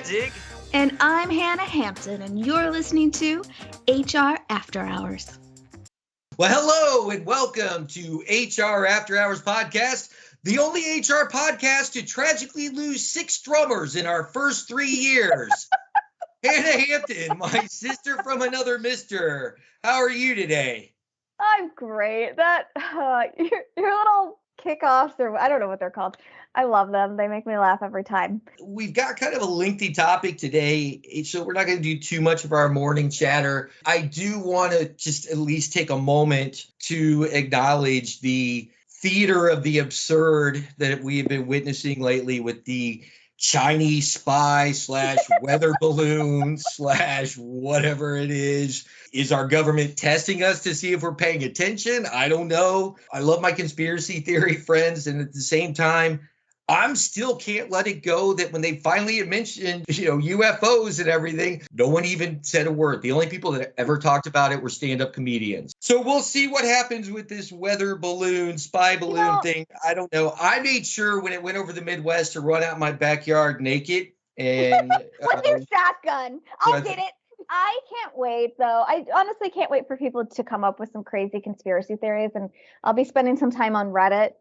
Zig. And I'm Hannah Hampton, and you're listening to HR After Hours. Well, hello and welcome to HR After Hours podcast, the only HR podcast to tragically lose 6 drummers in our first 3 years. Hannah Hampton, my sister from another mister. How are you today? I'm great. Your little kickoffs, or I don't know what they're called. I love them. They make me laugh every time. We've got kind of a lengthy topic today, so we're not going to do too much of our morning chatter. I do want to just at least take a moment to acknowledge the theater of the absurd that we have been witnessing lately with the Chinese spy / weather balloon / whatever it is. Is our government testing us to see if we're paying attention? I don't know. I love my conspiracy theory friends. And at the same time, I'm still can't let it go that when they finally mentioned, UFOs and everything, no one even said a word. The only people that ever talked about it were stand-up comedians. So we'll see what happens with this weather balloon, spy balloon thing. I don't know. I made sure when it went over the Midwest to run out my backyard naked. And with your shotgun. I'll get it. I can't wait, though. I honestly can't wait for people to come up with some crazy conspiracy theories. And I'll be spending some time on Reddit,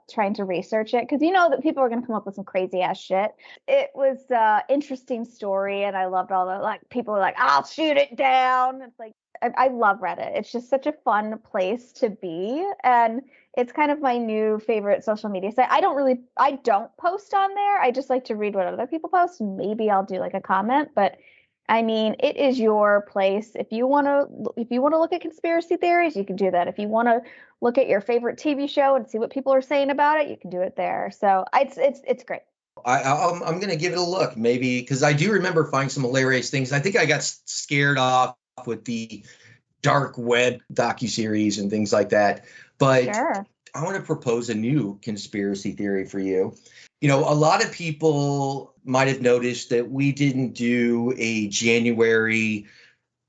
trying to research it. Because you know that people are going to come up with some crazy ass shit. It was an interesting story. And I loved all the, people are like, I'll shoot it down. It's like, I love Reddit. It's just such a fun place to be. And it's kind of my new favorite social media site. I don't post on there. I just like to read what other people post. Maybe I'll do a comment, but I mean, it is your place. If you want to look at conspiracy theories, you can do that. If you want to look at your favorite TV show and see what people are saying about it, you can do it there. So it's great. I'm going to give it a look, maybe, because I do remember finding some hilarious things. I think I got scared off with the dark web docuseries and things like that. But sure. I want to propose a new conspiracy theory for you. A lot of people might have noticed that we didn't do a January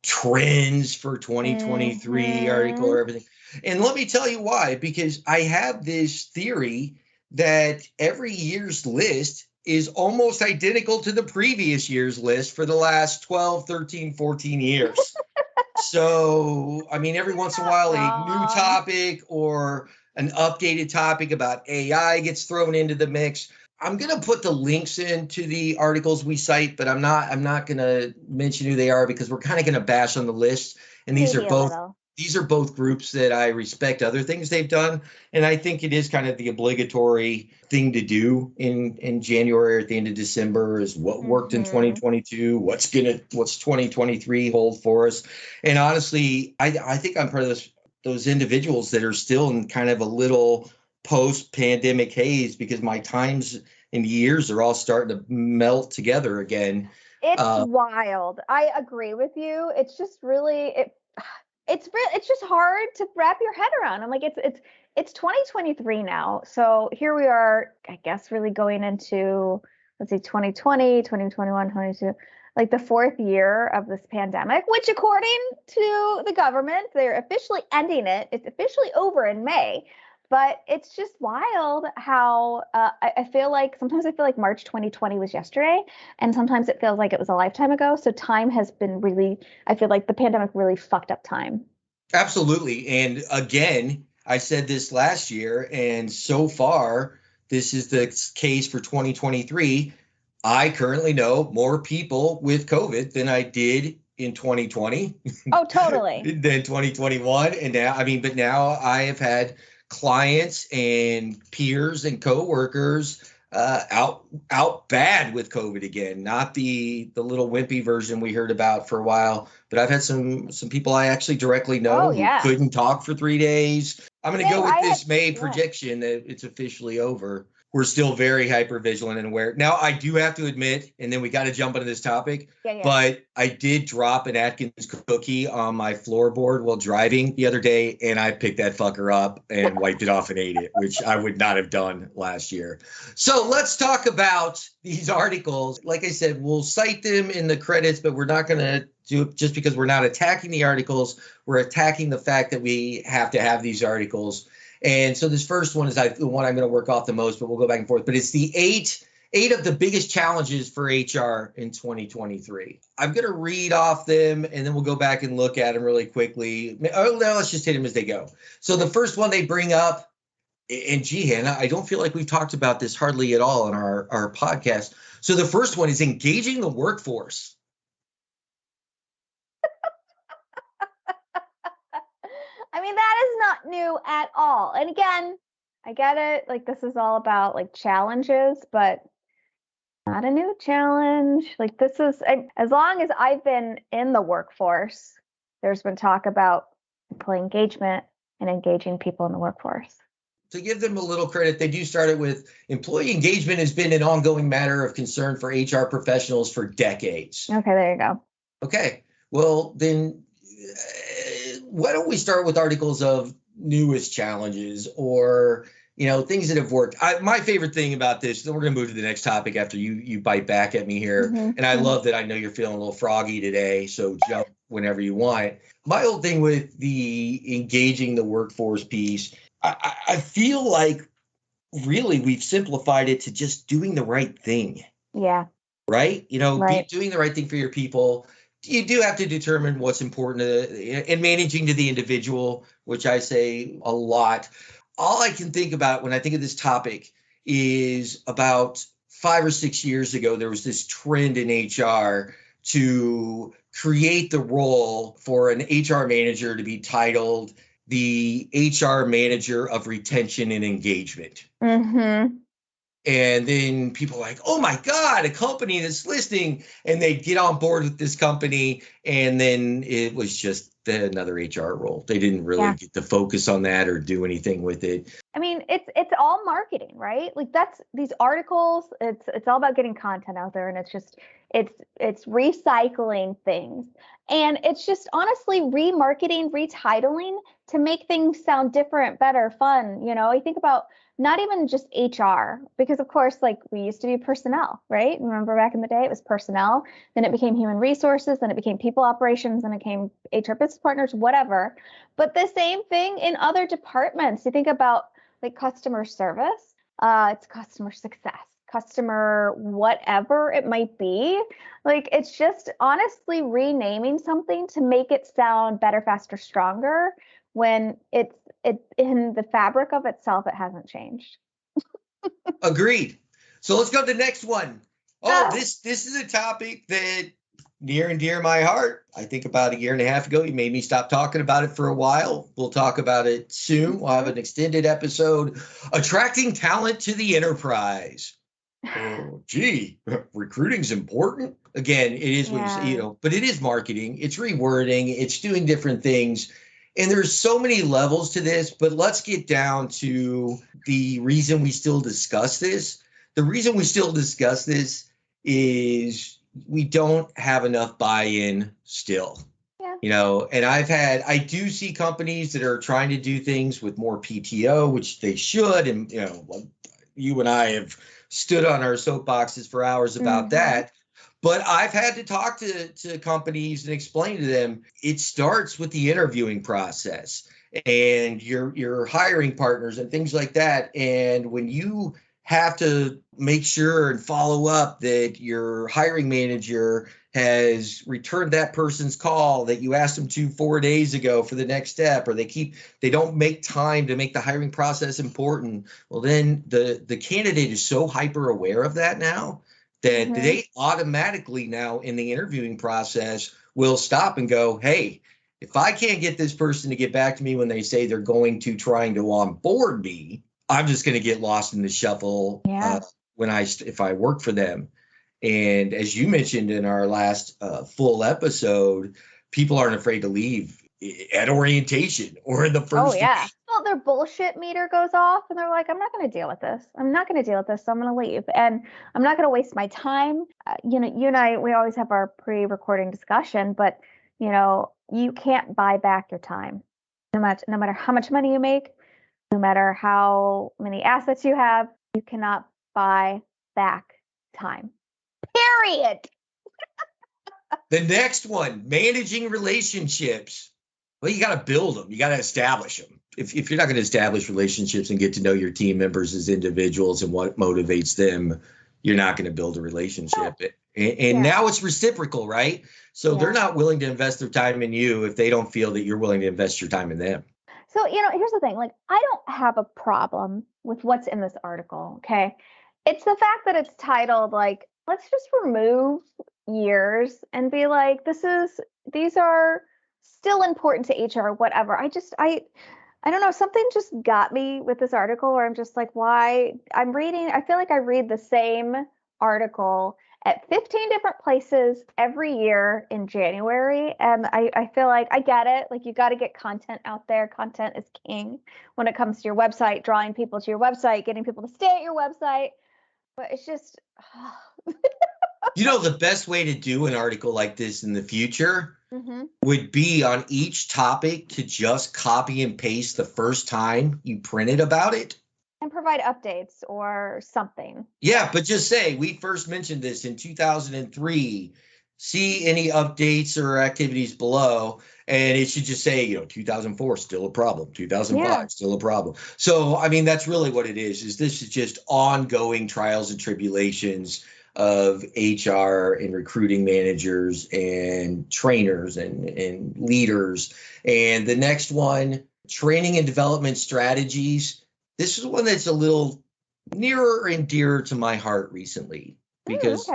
trends for 2023 article or everything. And let me tell you why, because I have this theory that every year's list is almost identical to the previous year's list for the last 12, 13, 14 years. So, I mean, every once in a while, a new topic or an updated topic about AI gets thrown into the mix. I'm going to put the links into the articles we cite, but I'm not going to mention who they are because we're kind of going to bash on the list. And these are both groups that I respect other things they've done. And I think it is kind of the obligatory thing to do in January or at the end of December is what worked in 2022, what's 2023 hold for us. And honestly, I think I'm part of those individuals that are still in kind of a little post-pandemic haze because my times and years are all starting to melt together again. It's wild. I agree with you. It's just really it's just hard to wrap your head around. I'm like, it's 2023 now. So here we are, I guess, really going into 2020, 2021, 22, like the 4th year of this pandemic, which according to the government, they're officially ending it. It's officially over in May. But it's just wild how I feel like sometimes March 2020 was yesterday, and sometimes it feels like it was a lifetime ago. So time has been I feel like the pandemic really fucked up time. Absolutely. And again, I said this last year, and so far, this is the case for 2023. I currently know more people with COVID than I did in 2020. Oh, totally. Than 2021. And now I have had clients and peers and coworkers out bad with COVID again, not the little wimpy version we heard about for a while, but I've had some people I actually directly know who couldn't talk for 3 days. I'm going to go with this May projection that it's officially over. We're still very hyper vigilant and aware. Now, I do have to admit, and then we got to jump into this topic, but I did drop an Atkins cookie on my floorboard while driving the other day, and I picked that fucker up and wiped it off and ate it, which I would not have done last year. So let's talk about these articles. Like I said, we'll cite them in the credits, but we're not going to do it just because we're not attacking the articles. We're attacking the fact that we have to have these articles. And so this first one is the one I'm going to work off the most, but we'll go back and forth. But it's the 8 8 of the biggest challenges for HR in 2023. I'm going to read off them and then we'll go back and look at them really quickly. Oh, no, let's just hit them as they go. So the first one they bring up, and gee, Hanna, I don't feel like we've talked about this hardly at all in our podcast. So the first one is engaging the workforce. I mean, that is not new at all. And again, I get it. Like, this is all about like challenges, but not a new challenge. Like, this is, as long as I've been in the workforce, there's been talk about employee engagement and engaging people in the workforce. To give them a little credit, they do start it with employee engagement has been an ongoing matter of concern for HR professionals for decades. Okay, there you go. Okay, well, then why don't we start with articles of newest challenges or, things that have worked. My favorite thing about this, then we're going to move to the next topic after you bite back at me here. And I love that I know you're feeling a little froggy today, so jump whenever you want. My whole thing with the engaging the workforce piece, I feel like really we've simplified it to just doing the right thing. Yeah. Right? Right. Doing the right thing for your people. You do have to determine what's important and managing to the individual, which I say a lot. All I can think about when I think of this topic is about 5 or 6 years ago, there was this trend in HR to create the role for an HR manager to be titled the HR manager of retention and engagement. Mm-hmm. And then people are like, oh my God, a company that's listening. And they get on board with this company. And then it was just another HR role. They didn't really get to focus on that or do anything with it. I mean, it's all marketing, right? Like that's these articles, it's all about getting content out there, and it's recycling things. And it's just honestly remarketing, retitling to make things sound different, better, fun. I think about not even just HR, because of course, like we used to be personnel, right? Remember back in the day, it was personnel, then it became human resources, then it became people operations, then it became HR business partners, whatever. But the same thing in other departments. You think about like customer service, it's customer success, customer whatever it might be. Like it's just honestly renaming something to make it sound better, faster, stronger when it in the fabric of itself, it hasn't changed. Agreed. So let's go to the next one. This is a topic that near and dear my heart. I think about a year and a half ago, you made me stop talking about it for a while. We'll talk about it soon. We'll have an extended episode, attracting talent to the enterprise. Oh, gee, recruiting's important. Again, it is what but it is marketing. It's rewording. It's doing different things. And there's so many levels to this, but let's get down to the reason we still discuss this. The reason we still discuss this is we don't have enough buy-in still. Yeah. And I do see companies that are trying to do things with more PTO, which they should. And, you and I have stood on our soapboxes for hours about that. But I've had to talk to companies and explain to them, it starts with the interviewing process and your hiring partners and things like that. And when you have to make sure and follow up that your hiring manager has returned that person's call that you asked them to 4 days ago for the next step, or they don't make time to make the hiring process important. Well, then the candidate is so hyper aware of that now that they automatically now in the interviewing process will stop and go, hey, if I can't get this person to get back to me when they say they're going to trying to onboard me, I'm just going to get lost in the shuffle if I work for them. And as you mentioned in our last full episode, people aren't afraid to leave at orientation or in the first. Oh, yeah. Well, their bullshit meter goes off and they're like, I'm not going to deal with this. I'm not going to deal with this. So I'm going to leave. And I'm not going to waste my time. You and I, we always have our pre-recording discussion, but, you can't buy back your time. No matter how much money you make, no matter how many assets you have, you cannot buy back time. Period. The next one, managing relationships. Well, you got to build them. You got to establish them. If you're not going to establish relationships and get to know your team members as individuals and what motivates them, you're not going to build a relationship. And now it's reciprocal, right? So they're not willing to invest their time in you if they don't feel that you're willing to invest your time in them. So, here's the thing. Like, I don't have a problem with what's in this article, okay? It's the fact that it's titled, like, let's just remove years and be like, these are still important to HR, whatever. I don't know, something just got me with this article where I'm just like, why? I feel like I read the same article at 15 different places every year in January. And I feel like I get it. Like, you got to get content out there. Content is king when it comes to your website, drawing people to your website, getting people to stay at your website. But it's just, the best way to do an article like this in the future would be on each topic to just copy and paste the first time you printed about it. And provide updates or something. Yeah, but just say, we first mentioned this in 2003. See any updates or activities below. And it should just say, 2004, still a problem. 2005, still a problem. So, I mean, that's really what it is this is just ongoing trials and tribulations of HR and recruiting managers and trainers and leaders. And the next one, training and development strategies. This is one that's a little nearer and dearer to my heart recently because,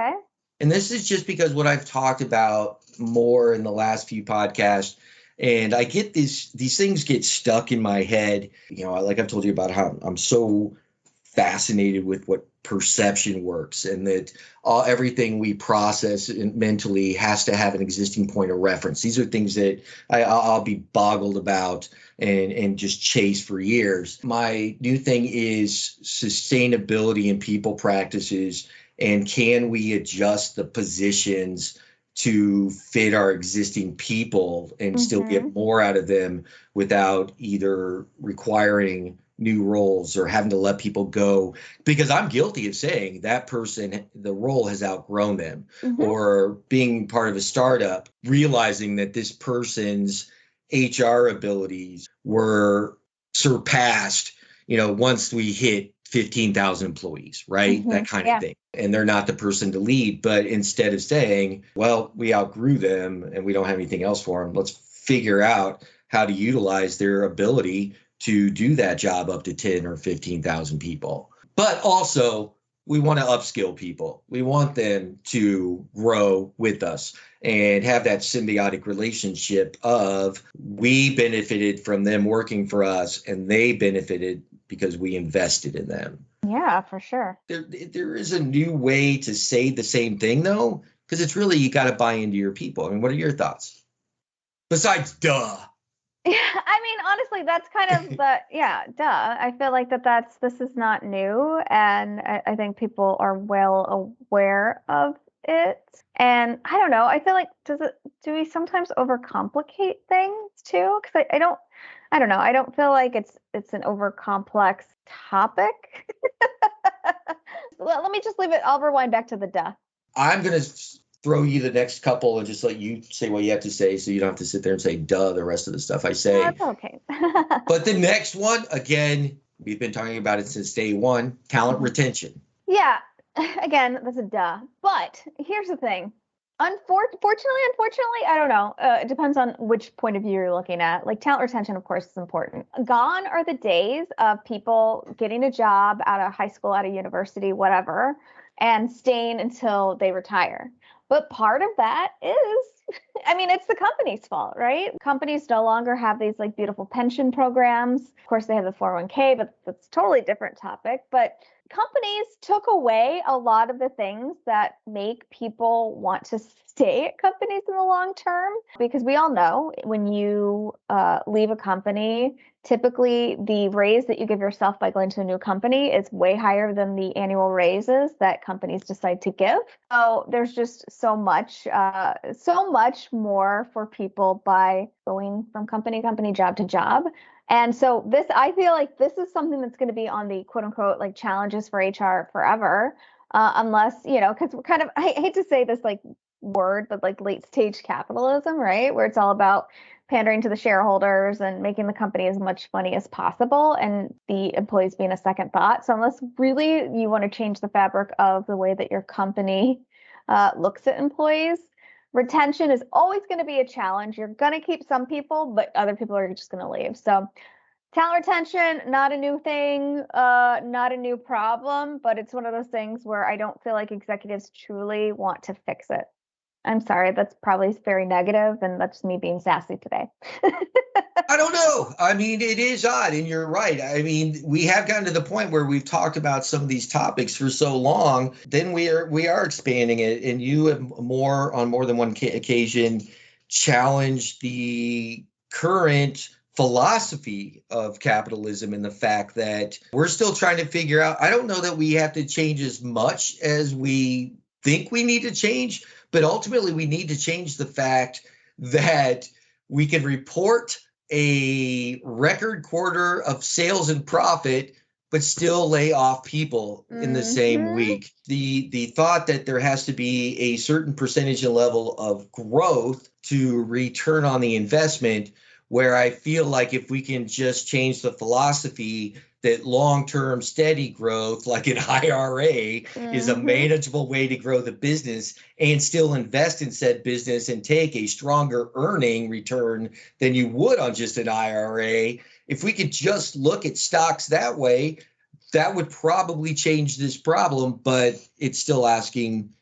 and this is just because what I've talked about more in the last few podcasts, and I get these things get stuck in my head. Like I've told you about how I'm so fascinated with what perception works, and that everything we process mentally has to have an existing point of reference. These are things that I'll be boggled about and just chase for years. My new thing is sustainability and people practices, and can we adjust the positions to fit our existing people and still get more out of them without either requiring new roles or having to let people go, because I'm guilty of saying that person, the role has outgrown them, or being part of a startup, realizing that this person's HR abilities were surpassed, once we hit 15,000 employees, right? That kind of thing. And they're not the person to lead, but instead of saying, well, we outgrew them and we don't have anything else for them, let's figure out how to utilize their ability to do that job up to 10 or 15,000 people. But also, we want to upskill people. We want them to grow with us and have that symbiotic relationship of, we benefited from them working for us and they benefited because we invested in them. Yeah, for sure. There is a new way to say the same thing, though, because it's really, you got to buy into your people. I mean, what are your thoughts? Besides, duh. Yeah, I mean, honestly, that's kind of duh. I feel like this is not new, and I think people are well aware of it. And I don't know, I feel like, do we sometimes overcomplicate things too? Because I don't know, I don't feel like it's an overcomplex topic. Let me just leave it. I'll rewind back to the duh. I'm going to throw you the next couple and just let you say what you have to say, so you don't have to sit there and say duh the rest of the stuff I say. That's okay. But the next one, again, we've been talking about it since day one, talent retention. Yeah, again, that's a duh. But here's the thing. Unfortunately, I don't know. It depends on which point of view you're looking at. Like, talent retention, of course, is important. Gone are the days of people getting a job out of high school, out of university, whatever, and staying until they retire. But part of that is, I mean, it's the company's fault, right? Companies no longer have these like beautiful pension programs. Of course, they have the 401k, but that's a totally different topic. But companies took away a lot of the things that make people want to stay at companies in the long term, because we all know when you leave a company, typically the raise that you give yourself by going to a new company is way higher than the annual raises that companies decide to give. So there's just so much more for people by going from company to company, job to job. And so I feel like this is something that's going to be on the quote unquote like challenges for HR forever, unless, because we're kind of, I hate to say this like word, but like late stage capitalism, right? Where it's all about pandering to the shareholders and making the company as much money as possible, and the employees being a second thought. So unless really you want to change the fabric of the way that your company looks at employees, retention is always going to be a challenge. You're going to keep some people, but other people are just going to leave. So talent retention, not a new thing, not a new problem, but it's one of those things where I don't feel like executives truly want to fix it. I'm sorry, that's probably very negative, and that's me being sassy today. I don't know. I mean, it is odd, and you're right. I mean, we have gotten to the point where we've talked about some of these topics for so long, then we are expanding it, and you have on more than one occasion challenged the current philosophy of capitalism and the fact that we're still trying to figure out. I don't know that we have to change as much as we think we need to change, but ultimately we need to change the fact that we can report a record quarter of sales and profit, but still lay off people in the same week. The thought that there has to be a certain percentage and level of growth to return on the investment, where I feel like if we can just change the philosophy that long-term steady growth, like an IRA, is a manageable way to grow the business and still invest in said business and take a stronger earning return than you would on just an IRA. If we could just look at stocks that way, that would probably change this problem, but it's still asking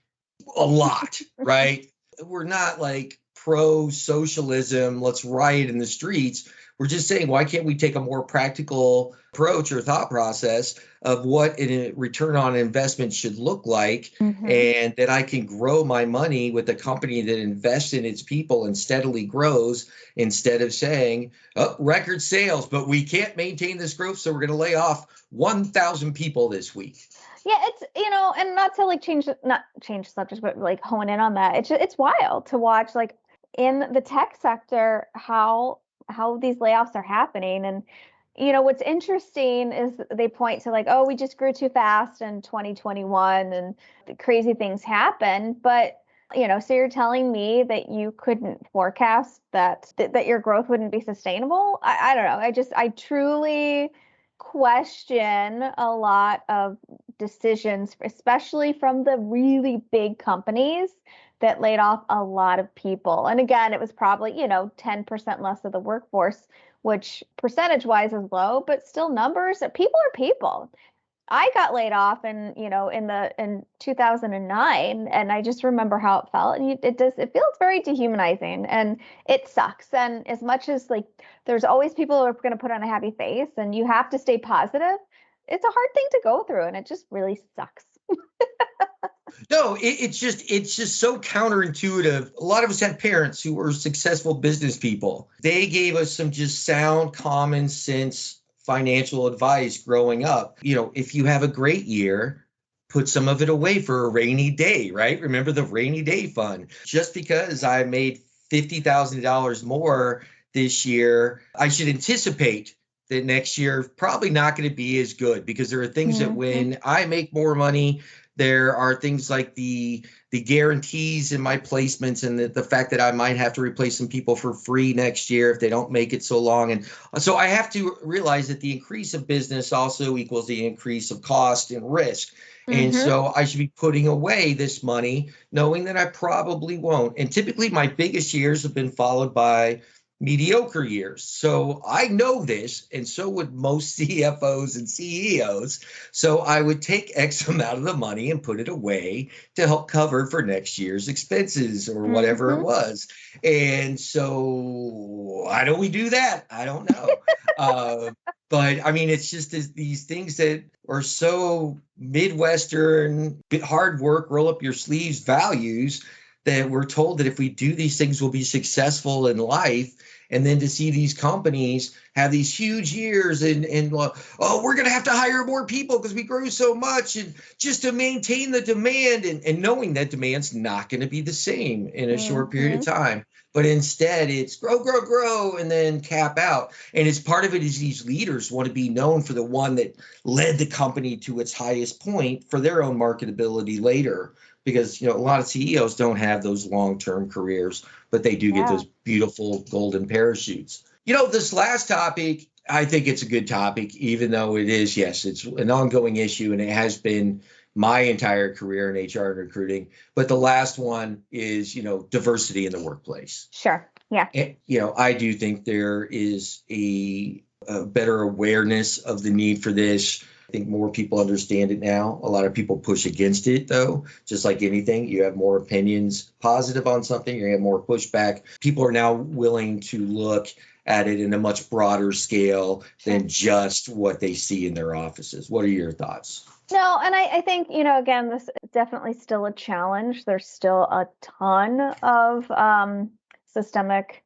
a lot, right? We're not like pro-socialism, let's riot in the streets. We're just saying, why can't we take a more practical approach or thought process of what a return on investment should look like, and that I can grow my money with a company that invests in its people and steadily grows, instead of saying, oh, record sales, but we can't maintain this growth, so we're going to lay off 1,000 people this week. Yeah, it's, and not to like not change subjects, but like hone in on that. It's wild to watch, like in the tech sector, how these layoffs are happening. And, what's interesting is they point to like, oh, we just grew too fast in 2021 and the crazy things happen. But, so you're telling me that you couldn't forecast that your growth wouldn't be sustainable? I don't know. I truly question a lot of decisions, especially from the really big companies that laid off a lot of people. And again, it was probably, 10% less of the workforce, which percentage wise is low, but still numbers. People are people. I got laid off in 2009, and I just remember how it felt. And it feels very dehumanizing, and it sucks. And as much as like, there's always people who are going to put on a happy face, and you have to stay positive, it's a hard thing to go through, and it just really sucks. No, it's just so counterintuitive. A lot of us had parents who were successful business people. They gave us some just sound, common sense financial advice growing up. If you have a great year, put some of it away for a rainy day, right? Remember the rainy day fund. Just because I made $50,000 more this year, I should anticipate that next year probably not going to be as good, because there are things that when I make more money, there are things like the guarantees in my placements, and the fact that I might have to replace some people for free next year if they don't make it so long. And so I have to realize that the increase of business also equals the increase of cost and risk. And so I should be putting away this money, knowing that I probably won't. And typically my biggest years have been followed by mediocre years. So I know this, and so would most CFOs and CEOs. So I would take X amount of the money and put it away to help cover for next year's expenses or whatever it was. And so why don't we do that? I don't know. But I mean, it's just these things that are so Midwestern, hard work, roll up your sleeves values, that we're told that if we do these things, we'll be successful in life. And then to see these companies have these huge years and oh, we're going to have to hire more people because we grew so much, and just to maintain the demand, and knowing that demand's not going to be the same in a short period of time. But instead it's grow, and then cap out. And it's part of it is these leaders want to be known for the one that led the company to its highest point for their own marketability later, because, a lot of CEOs don't have those long-term careers, but they do get those beautiful golden parachutes. This last topic, I think it's a good topic, even though it is, yes, it's an ongoing issue, and it has been my entire career in HR and recruiting. But the last one is, diversity in the workplace. Sure. Yeah. And, I do think there is a better awareness of the need for this. I think more people understand it now. A lot of people push against it, though. Just like anything, you have more opinions positive on something, you're going to have more pushback. People are now willing to look at it in a much broader scale than just what they see in their offices. What are your thoughts? No, and I think, again, this is definitely still a challenge. There's still a ton of systemic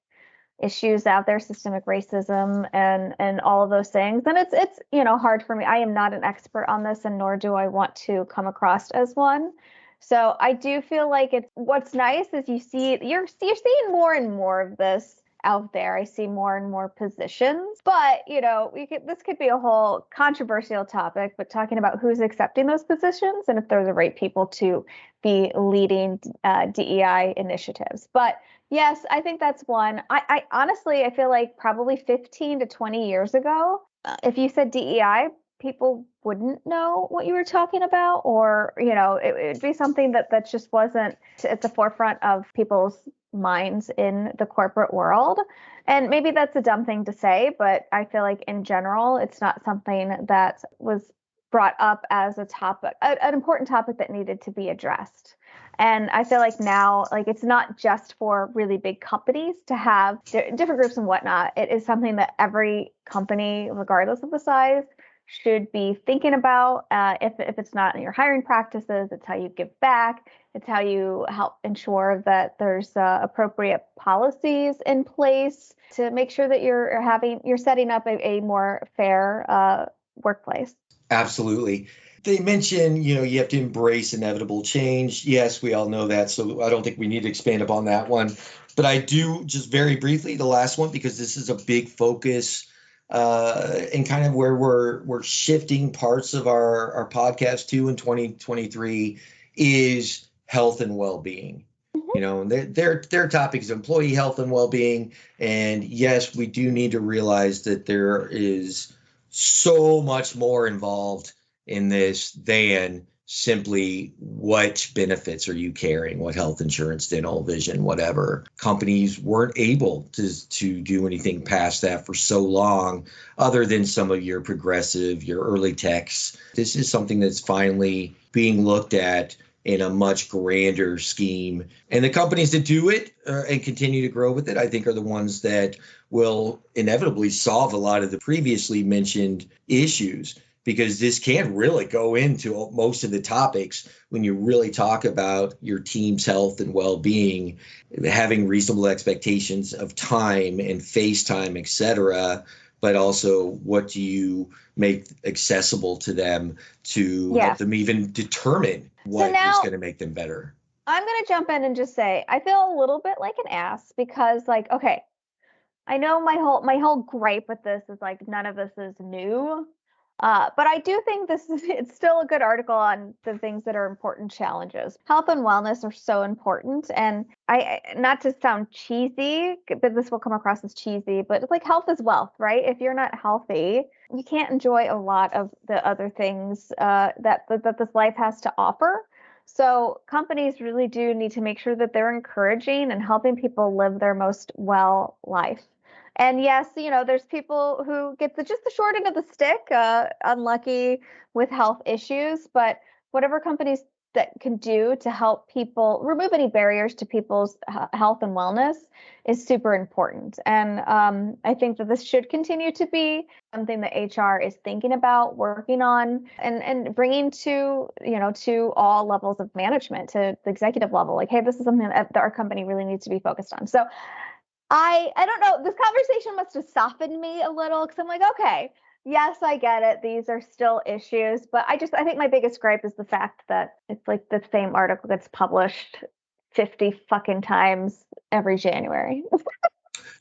issues out there, systemic racism and all of those things. And it's hard for me. I am not an expert on this, and nor do I want to come across as one. So I do feel like what's nice is you're seeing more and more of this out there. I see more and more positions, but this could be a whole controversial topic, but talking about who's accepting those positions and if they're the right people to be leading DEI initiatives. But yes, I think that's one. I honestly, I feel like probably 15 to 20 years ago, if you said DEI, people wouldn't know what you were talking about, or, it would be something that just wasn't at the forefront of people's minds in the corporate world. And maybe that's a dumb thing to say, but I feel like in general, it's not something that was brought up as a topic, an important topic that needed to be addressed. And I feel like now, it's not just for really big companies to have different groups and whatnot. It is something that every company, regardless of the size, should be thinking about. If it's not in your hiring practices, it's how you give back. It's how you help ensure that there's appropriate policies in place to make sure that you're setting up a more fair workplace. Absolutely. They mention, you have to embrace inevitable change. Yes, we all know that. So I don't think we need to expand upon that one. But I do, just very briefly, the last one, because this is a big focus and kind of where we're shifting parts of our podcast to in 2023 is health and well-being. Their topic is employee health and well-being. And yes, we do need to realize that there is so much more involved in this than simply what benefits are you carrying, what health insurance, dental, vision, whatever. Companies weren't able to do anything past that for so long, other than some of your progressive, your early techs. This is something that's finally being looked at in a much grander scheme. And the companies that do it and continue to grow with it, I think, are the ones that will inevitably solve a lot of the previously mentioned issues, because this can really go into most of the topics when you really talk about your team's health and well-being, having reasonable expectations of time and face time, et cetera, but also what do you make accessible to them to help them even determine what is going to make them better. I'm going to jump in and just say, I feel a little bit like an ass because, okay, I know my whole gripe with this is none of this is new. But I do think it's still a good article on the things that are important challenges. Health and wellness are so important. And I, not to sound cheesy, but this will come across as cheesy, but it's like health is wealth, right? If you're not healthy, you can't enjoy a lot of the other things that this life has to offer. So companies really do need to make sure that they're encouraging and helping people live their most well life. And yes, there's people who get just the short end of the stick, unlucky with health issues, but whatever companies that can do to help people remove any barriers to people's health and wellness is super important. And I think that this should continue to be something that HR is thinking about, working on, and bringing to all levels of management, to the executive level. Hey, this is something that our company really needs to be focused on. So I don't know, this conversation must have softened me a little, because I'm like, okay, yes, I get it. These are still issues, but I think my biggest gripe is the fact that it's like the same article gets published 50 fucking times every January.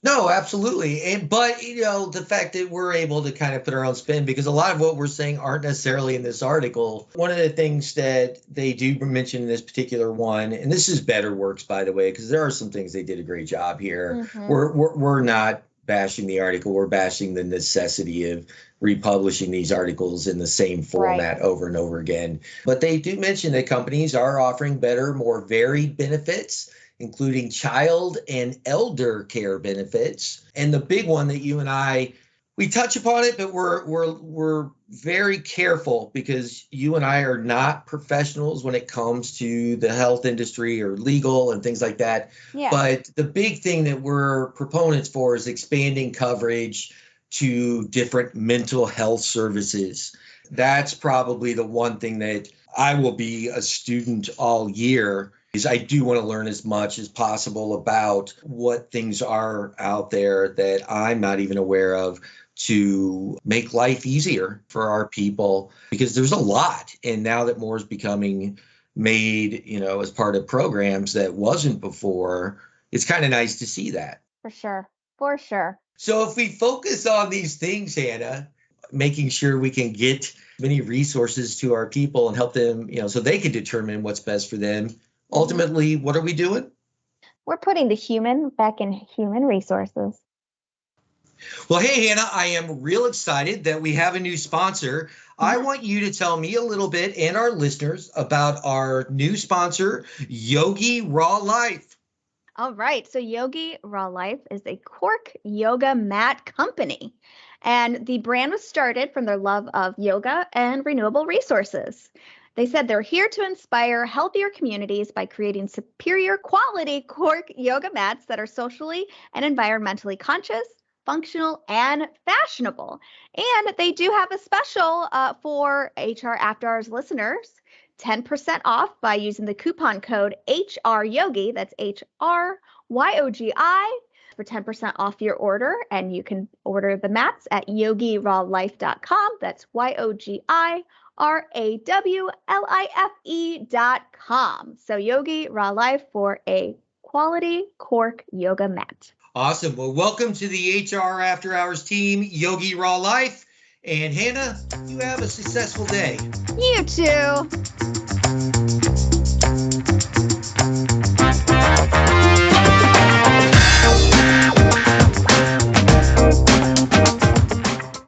No, absolutely. But the fact that we're able to kind of put our own spin, because a lot of what we're saying aren't necessarily in this article. One of the things that they do mention in this particular one, and this is Better Works, by the way, because there are some things they did a great job here. We're not bashing the article. We're bashing the necessity of republishing these articles in the same format over and over again. But they do mention that companies are offering better, more varied benefits, including child and elder care benefits. And the big one that you and we touch upon it, but we're very careful because you and I are not professionals when it comes to the health industry or legal and things like that. Yeah. But the big thing that we're proponents for is expanding coverage to different mental health services. That's probably the one thing that I will be a student all year, is I do want to learn as much as possible about what things are out there that I'm not even aware of, to make life easier for our people, because there's a lot. And now that more is becoming made, as part of programs that wasn't before, it's kind of nice to see that. For sure. For sure. So if we focus on these things, Hanna, making sure we can get many resources to our people and help them, so they can determine what's best for them. Ultimately, what are we doing? We're putting the human back in human resources. Well, hey, Hanna, I am real excited that we have a new sponsor. I want you to tell me a little bit and our listeners about our new sponsor, Yogi Raw Life. All right. So Yogi Raw Life is a cork yoga mat company. And the brand was started from their love of yoga and renewable resources. They said they're here to inspire healthier communities by creating superior quality cork yoga mats that are socially and environmentally conscious, functional, and fashionable. And they do have a special for HR After Hours listeners. 10% off by using the coupon code HRYOGI, that's HRYOGI, for 10% off your order. And you can order the mats at yogirawlife.com. That's YOGIRAWLIFE.com. So Yogi Raw Life for a quality cork yoga mat. Awesome. Well, welcome to the HR After Hours team, Yogi Raw Life. And Hanna, you have a successful day. You too.